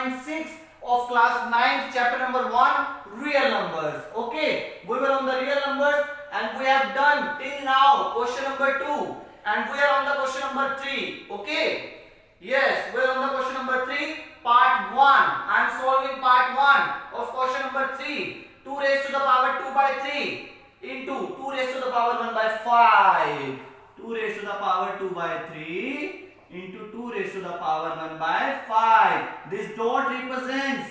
point 6 of class 9, chapter number 1, real numbers. Okay, we were on the real numbers and we have done till now question number 2 and we are on the question number 3. Okay, yes, we are on the question number 3, part 1. I am solving part 1 of question number 3. 2 raised to the power 2 by 3 into 2 raised to the power 1 by 5. 2 raised to the power 2 by 3 into 2 raised to the power 1 by 5. This dot represents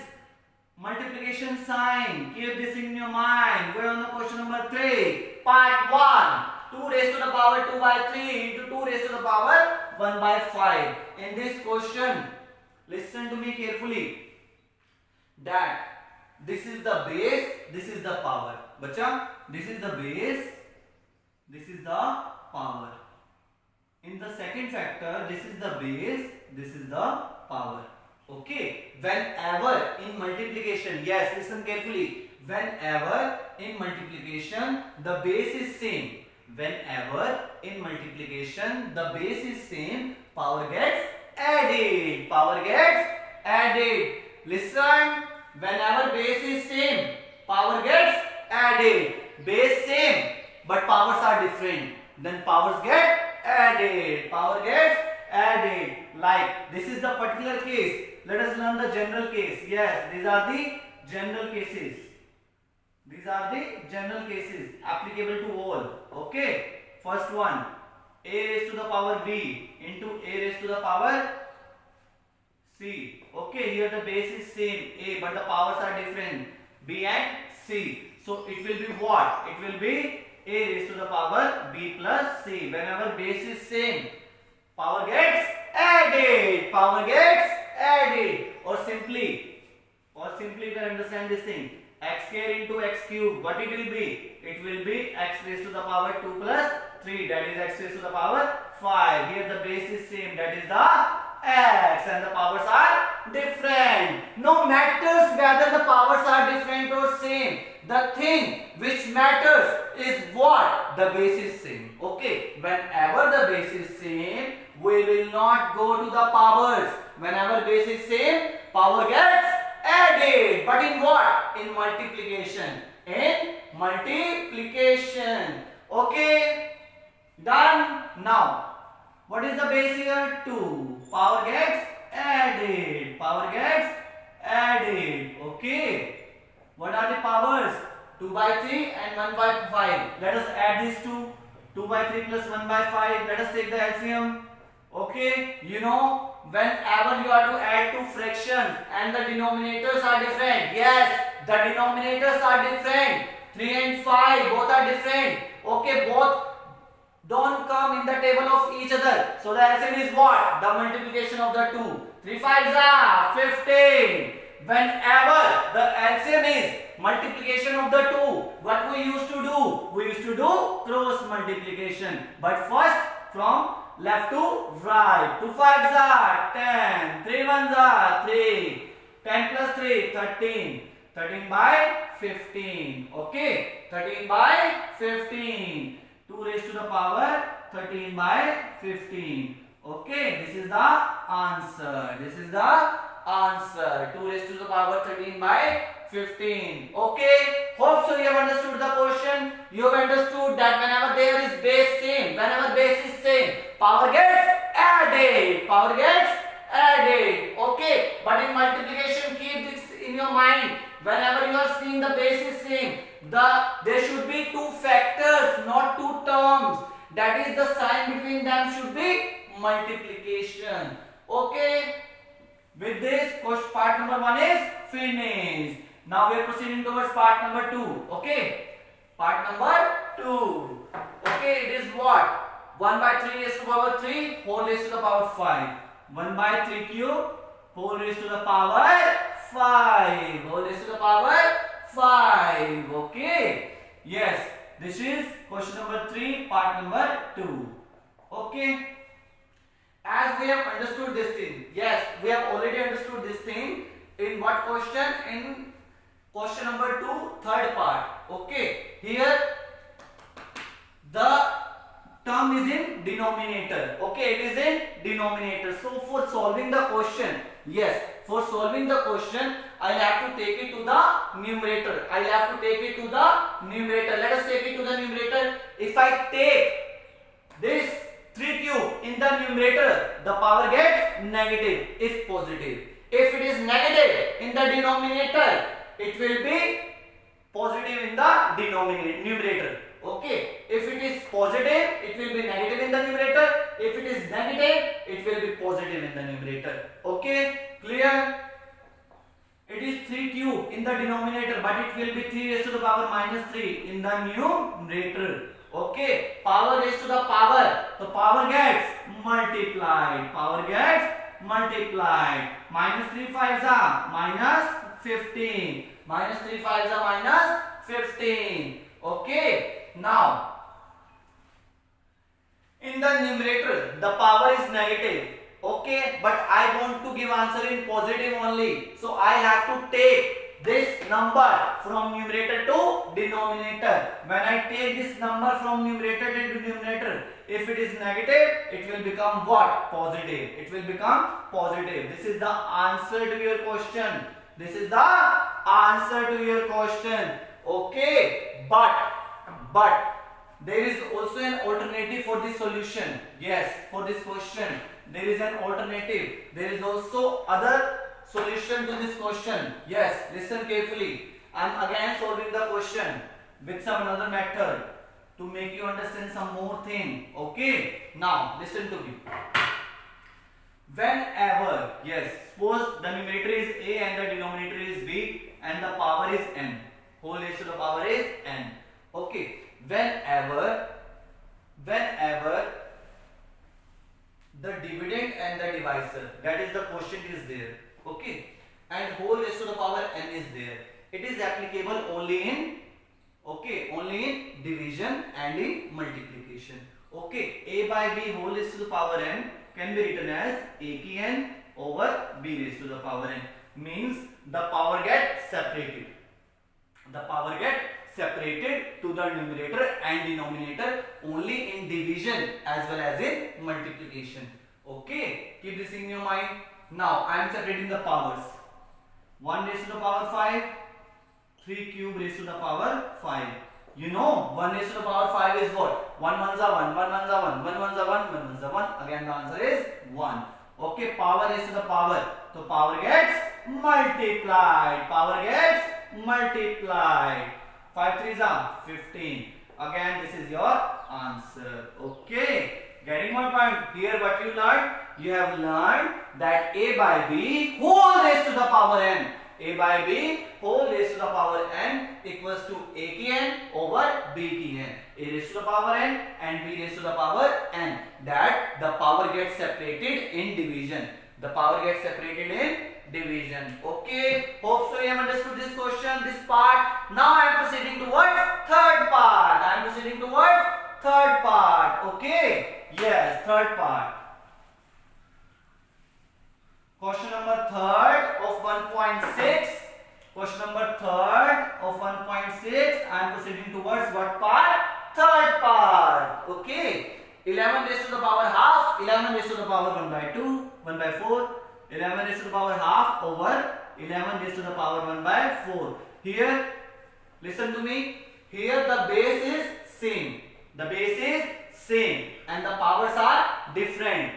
multiplication sign. Keep this in your mind. We are on the question number 3, part 1. 2 raised to the power 2 by 3 into 2 raised to the power 1 by 5. In this question, listen to me carefully. That this is the base, this is the power. Bacha, this is the base, this is the power. In the second factor, this is the base, this is the power. Okay, whenever in multiplication, yes, listen carefully. Whenever in multiplication the base is same, whenever in multiplication the base is same, power gets added. Power gets added. Listen, whenever base is same, power gets added. Base same, but powers are different. Then powers get added. Power gets added. Like this is the particular case. Let us learn the general case. Yes, these are the general cases. These are the general cases applicable to all. Okay. First one, a raised to the power b into a raised to the power c. Okay, here the base is same a, but the powers are different b and c. So it will be what? It will be a raised to the power b plus c. Whenever base is same, power gets added. Power gets added. Or simply you can understand this thing. X square into x cube. What it will be? It will be x raised to the power 2 plus 3. That is x raised to the power 5. Here the base is same. That is the x, and the powers are different. No matters whether the powers are different or same. The thing which matters is what? The base is same. Okay. Whenever the base is same, we will not go to the powers. Whenever base is same, power gets added. But in what? In multiplication. In multiplication. Okay. Done. Now, what is the base here? 2. Power gets added. Power gets added. Okay. What are the powers? 2 by 3 and 1 by 5. Let us add these two. 2 by 3 plus 1 by 5. Let us take the LCM. Okay. You know, whenever you are to add two fractions and the denominators are different. Yes, the denominators are different. 3 and 5 both are different. Okay, both don't come in the table of each other. So the LCM is what? The multiplication of the two. 3 5s are 15. Whenever the LCM is multiplication of the two, what we used to do? We used to do cross multiplication. But first from left to right. 2 5s are 10. 3 1s are 3. 10 plus 3, 13. 13 by 15. Okay. 13 by 15. 2 raised to the power 13 by 15. Okay. This is the answer. This is the answer. 2 raised to the power 13 by 15. Okay. Hope so you have understood the question. You have understood that whenever there is base same, whenever base is same, power gets added. Power gets added. Okay. But in multiplication, keep this in your mind. Whenever you are seeing the base is same, there should be two factors, not two terms. That is, the sign between them should be multiplication. Okay. With this, part number 1 is finished. Now we are proceeding towards part number 2. Okay. Part number 2. Okay, it is what? 1 by 3 raised to the power 3 whole raised to the power 5. 1 by 3 cube whole raised to the power 5. Whole raised to the power 5. Okay. Yes, this is question number 3, part number 2. Okay. As we have understood this thing, yes, we have already understood this thing. In what question? In question number 2, third part. Okay. Here the term is in denominator. Okay, it is in denominator. So for solving the question, yes, for solving the question, I'll have to take it to the numerator. I'll have to take it to the numerator. Let us take it to the numerator. If I take this 3 cube in the numerator, the power gets negative if positive. If it is negative in the denominator, it will be positive in the numerator. Okay, if it is positive, it will be negative in the numerator. If it is negative, it will be positive in the numerator. Okay, clear? It is 3 cube in the denominator, but it will be 3 raised to the power minus 3 in the numerator. Okay, power raised to the power, the power gets multiplied. Power gets multiplied. Minus 3 fives are minus 15. Minus 3 fives are minus 15. Okay. Now, in the numerator, the power is negative. Okay, but I want to give answer in positive only. So I have to take this number from numerator to denominator. When I take this number from numerator to denominator, if it is negative, it will become what? Positive. It will become positive. This is the answer to your question. This is the answer to your question. Okay, but there is also an alternative for this solution. Yes, for this question there is an alternative. There is also other solution to this question. Yes, listen carefully. I am again solving the question with some another method to make you understand some more thing. Okay, now listen to me. Whenever, yes, suppose the numerator is a and the denominator is b and the power is n, whole raised to the power is n. Okay, whenever the dividend and the divisor, that is the quotient is there, okay, and whole raised to the power n is there, it is applicable only in, okay, only in division and in multiplication. Okay, a by b whole raised to the power n can be written as a ki n over b raised to the power n, means the power gets separated. The power gets separated to the numerator and denominator only in division as well as in multiplication. Okay, keep this in your mind. Now I am separating the powers. 1 raised to the power 5, 3 cube raised to the power 5. You know 1 raised to the power 5 is what? 1 ones are 1, 1 ones are 1, 1 ones are 1, 1 ones are 1. Again the answer is 1. Okay, power raised to the power. So power gets multiplied. Power gets multiplied. 5 3s are 15. Again this is your answer. Okay, getting my point? Here what you learned? You have learned that a by b whole raised to the power n. A by b whole raised to the power n equals to a ki n over b ki n. A raised to the power n and b raised to the power n. That the power gets separated in division. The power gets separated in division. Okay, hope so you have understood this question, this part. Now I am proceeding towards third part. I am proceeding towards third part. Okay, yes, third part. Question number third of 1.6. Question number third of 1.6. I am proceeding towards what part? Third part. Okay, 11 raised to the power half, 11 raised to the power 1 by 2, 1 by 4. 11 raised to the power half over 11 raised to the power 1 by 4. Here, listen to me. Here the base is same. The base is same and the powers are different.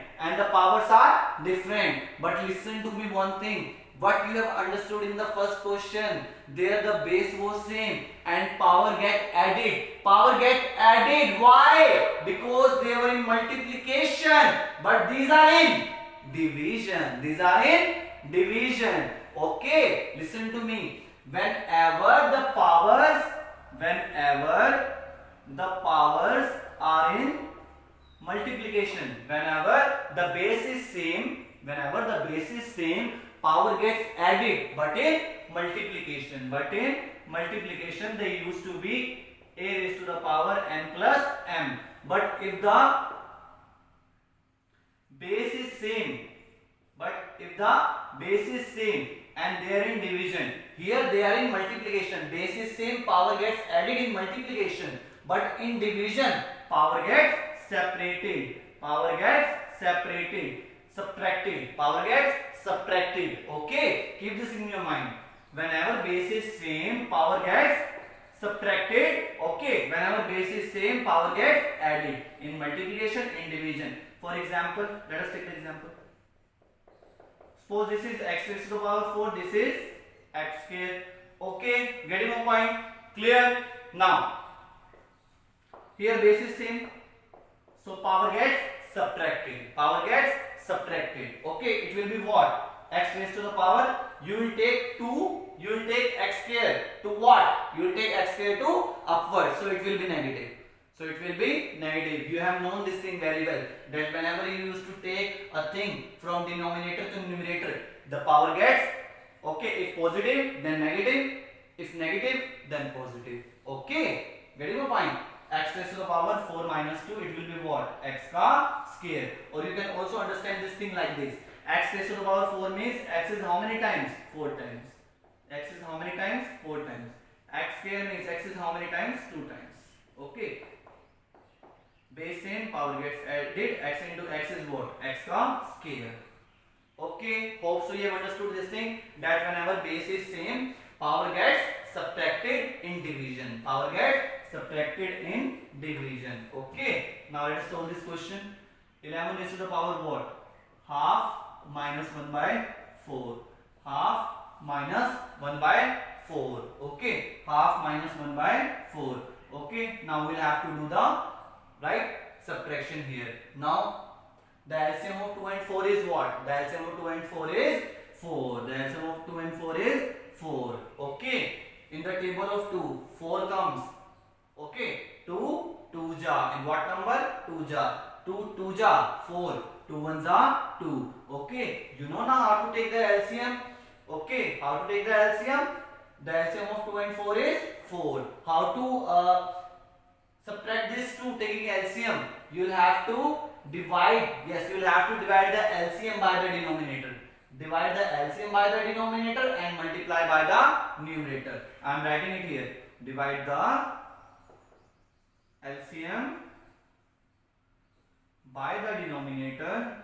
But listen to me one thing. What you have understood in the first question, there the base was same and power get added. Power get added. Why? Because they were in multiplication. But these are in division. These are in division. Okay, listen to me. Whenever the powers are in multiplication, whenever the base is same, power gets added. But in multiplication, they used to be a raised to the power n plus m. But if the base is same, and they are in division, here they are in multiplication. Base is same, power gets added in multiplication, but in division power gets separated. Power gets separated. Subtracted. Power gets subtracted. Okay, keep this in your mind. Whenever base is same, power gets subtracted. Okay, whenever base is same, power gets added. In multiplication, in division. For example, let us take the example. Suppose this is x raised to the power 4, this is x square. Okay, getting my point? Clear? Now, here base is same, so power gets subtracted. Power gets subtracted. Okay, it will be what? X raised to the power. You will take 2. You will take x square to what? You will take x square to upward. So it will be negative. So it will be negative. You have known this thing very well, that whenever you used to take a thing from denominator to numerator, the power gets, okay, if positive then negative, if negative then positive. Okay, getting my point? X raised to the power 4 minus 2, it will be what? X ka square. Or you can also understand this thing like this. X raised to the power 4 means x is how many times? 4 times. X is how many times? 4 times. X square means x is how many times? 2 times. Okay. Base same, power gets added. X into x is what? X ka square. Okay. Hope so you have understood this thing, that whenever base is same, power gets subtracted in division. Power gets subtracted in division. Okay. Now let us solve this question. 11 raised to the power what? Half minus 1 by 4. Half minus 1 by 4. Okay. Half minus 1 by 4. Okay. Now we'll have to do the right subtraction here. Now the LCM of 2 and 4 is what? The LCM of 2 and 4 is 4. The LCM of 2 and 4 is 4. Okay. In the table of 2, 4 comes. Okay. 2 ja. In what number? 2 ja. 2 ja 4. 2 1 ja 2. Okay. You know now how to take the LCM. Okay. How to take the LCM? The LCM of 2 and 4 is 4. How to subtract this 2 taking LCM? You will have to divide. Yes, you will have to divide the LCM by the denominator. Divide the LCM by the denominator and multiply by the numerator. I am writing it here. Divide the LCM by the denominator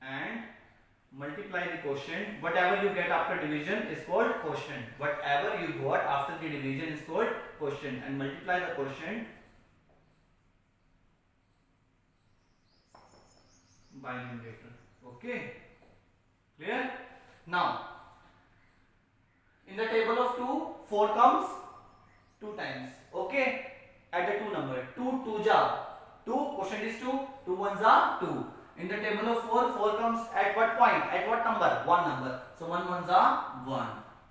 and multiply the quotient. Whatever you get after division is called quotient. Whatever you got after the division is called quotient, and multiply the quotient by numerator. Okay, clear? Now in the table of 2, 4 comes 2 times. Okay, at the 2 number, 2 ja 2, quotient is 2, 2 1 ja 2. In the table of 4, 4 comes at what point? At what number? 1 number. So 1 1 ja 1.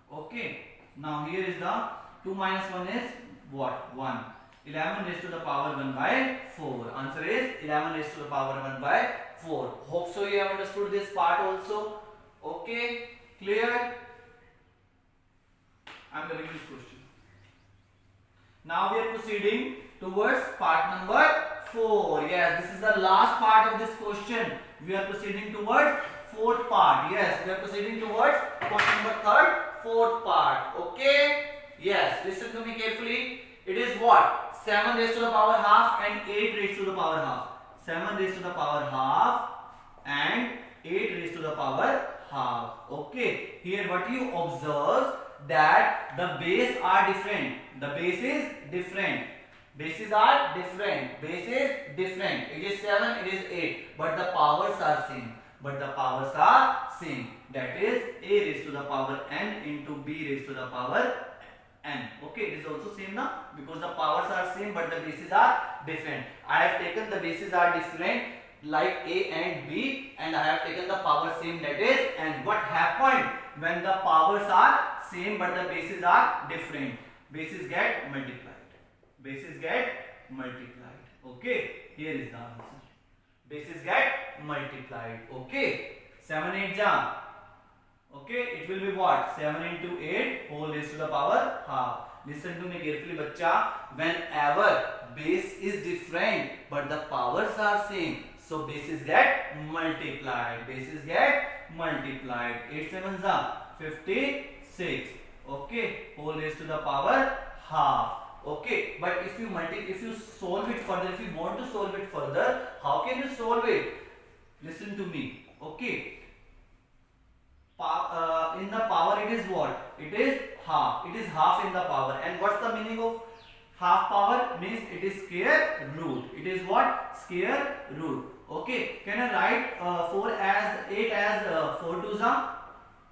Okay. Now here is the 2 minus 1 is what? 1. 11 raised to the power 1 by 4. Answer is 11 raised to the power 1 by 4. Hope so you have understood this part also. Okay. Clear? I am doing this question. Now we are proceeding towards part number 4. Yes, this is the last part of this question. We are proceeding towards fourth part. Yes, we are proceeding towards question number 3rd, fourth part. Okay. Yes, listen to me carefully. It is what? 7 raised to the power half and 8 raised to the power half. 7 raised to the power half and 8 raised to the power half. Okay. Here what you observe, that the base are different. The base is different. Bases are different. Base is different. It is 7, it is 8. But the powers are same. But the powers are same. That is a raised to the power n into b raised to the power n. Okay, it is also same now, because the powers are same but the bases are different. I have taken the bases are different like a and b, and I have taken the power same, that is n. What happened when the powers are same but the bases are different? Bases get multiplied. Bases get multiplied. Okay, here is the answer. Bases get multiplied. Okay, 7 8 ja. Okay, it will be what? 7 into 8 whole raised to the power half. Listen to me carefully, bacha. Whenever base is different but the powers are same, so bases get multiplied. Bases get multiplied. 8 7 ja 56. Okay, whole raised to the power half. Okay, but if you solve it further, if you want to solve it further, how can you solve it? Listen to me. Okay, in the power it is what? It is half. It is half in the power. And what's the meaning of half power? Means it is square root. It is what? Square root. Okay. Can I write 4 as 8 as 4 to the?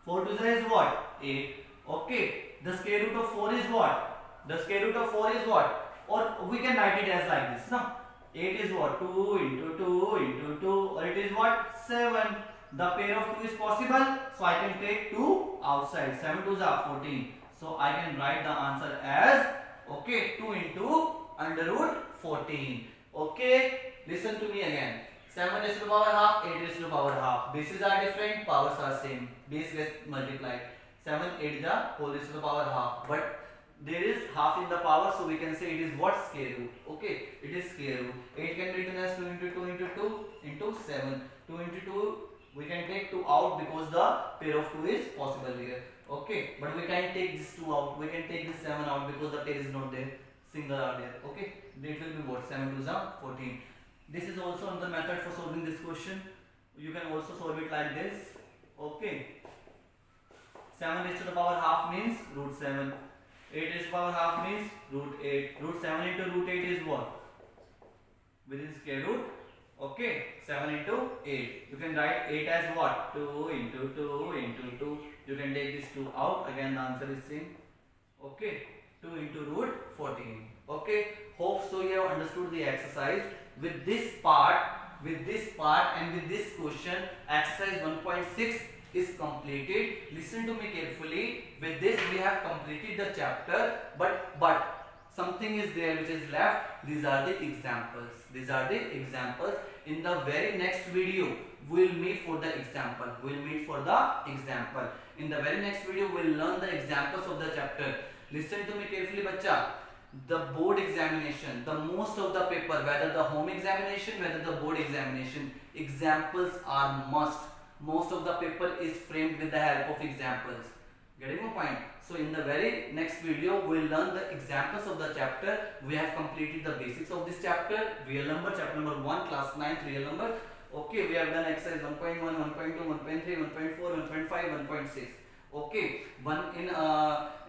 4 to the is what? 8. Okay. The square root of 4 is what? The square root of 4 is what? Or we can write it as like this. No. 8 is what? 2 into 2 into 2. Or it is what? 7. The pair of 2 is possible, so I can take 2 outside. 7 2s are 14. So I can write the answer as, okay, 2 into under root 14. Okay, listen to me again. 7 raised to the power half, 8 raised to the power half. Bases are different, powers are same. Base gets multiplied. 7 8 the whole raised to the power half. But there is half in the power, so we can say it is what? Square root. Okay, it is square root. 8 can be written as 2 into 2 into 2 into 7. 2 into 2. We can take 2 out because the pair of 2 is possible here. Okay, but we can take this 2 out. We can take this 7 out because the pair is not there. Single are there. Okay, it will be what? 7 2s are 14. This is also another method for solving this question. You can also solve it like this. Okay, 7 raised to the power half means root 7. 8 raised to the power half means root 8. Root 7 into root 8 is what? Within square root. Okay, 7 into 8. You can write 8 as what? 2 into 2 into 2. You can take this 2 out. Again, the answer is same. Okay, 2 into root 14. Okay, hope so you have understood the exercise. With this part and with this question, exercise 1.6 is completed. Listen to me carefully. With this, we have completed the chapter, but something is there which is left. These are the examples. These are the examples. In the very next video, we will meet for the example. We will meet for the example. In the very next video, we will learn the examples of the chapter. Listen to me carefully, bacha. The board examination, the most of the paper, whether the home examination, whether the board examination, examples are must. Most of the paper is framed with the help of examples. Getting my point? So in the very next video, we will learn the examples of the chapter. We have completed the basics of this chapter. Real number, chapter number 1, class 9th real number. Okay, we have done exercise 1.1, 1.2, 1.3, 1.4, 1.5, 1.6. Okay,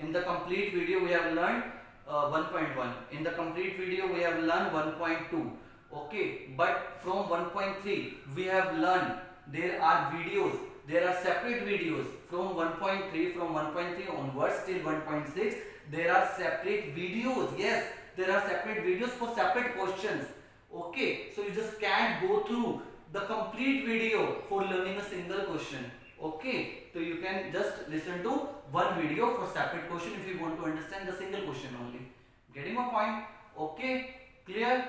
in the complete video we have learned 1.1. In the complete video we have learned 1.2. Okay, but from 1.3 we have learned there are videos. There are separate videos from 1.3, from 1.3 onwards till 1.6. There are separate videos. Yes, there are separate videos for separate questions. Okay, so you just can't go through the complete video for learning a single question. Okay, so you can just listen to one video for separate question if you want to understand the single question only. Getting my point? Okay, clear?